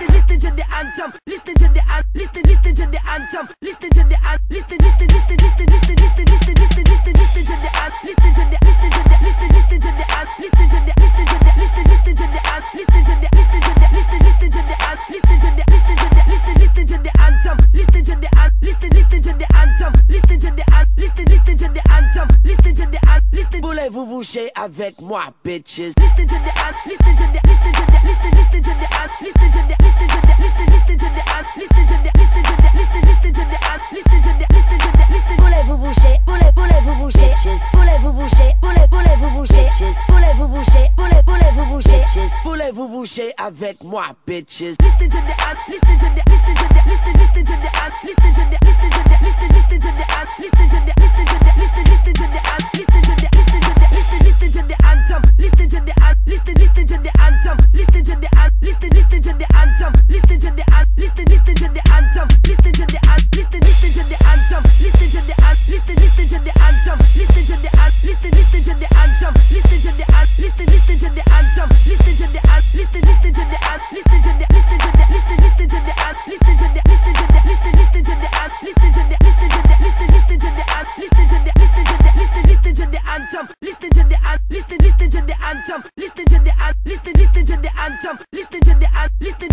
Listen to the anthem. Listen to the anthem. Listen to the anthem. Listen to the anthem. Listen to the anthem. Listen to the listen to the anthem. Listen to the listen to the listen to the anthem. Listen to the listen to the listen to the anthem. Listen to the listen to the listen to the anthem. Listen to the listen to the listen to the anthem. Listen to the listen to the anthem. Listen to the listen to the anthem. Listen to the listen. Voulez-vous bouger avec moi, bitches? Listen to the anthem. Listen to the listen to the listen to the anthem. Listen to the listen to the listen to the anthem. Listen to the listen to the listen to the anthem. Listen to the listen to the listen. Voulez-vous bouger? Voulez-vous bouger? Voulez-vous bouger? Voulez-vous bouger? Voulez-vous bouger? Voulez-vous bouger? Voulez-vous bouger avec moi, bitches? Listen to the anthem. Listen to the listen to the listen to the anthem. Listen to the listen to the listen to the anthem. Listen to the listen to the listen to the anthem. Listen to the listen to the listen to the anthem. Listen to the listen to the anthem. Listen to the listen to the anthem. Listen to the listen to the anthem. Listen to the listen to the anthem. Listen to the listen to the anthem. Listen to the listen to the anthem. Listen to the listen to the anthem. Listen to the listen to the anthem. Listen to the listen to the listen to the anthem. Listen to the listen to the listen to the anthem. Listen to the listen to the listen to the anthem. Listen to the listen to the listen to the anthem. Listen to the listen to the anthem. Listen to the listen to the anthem. Listen to the listen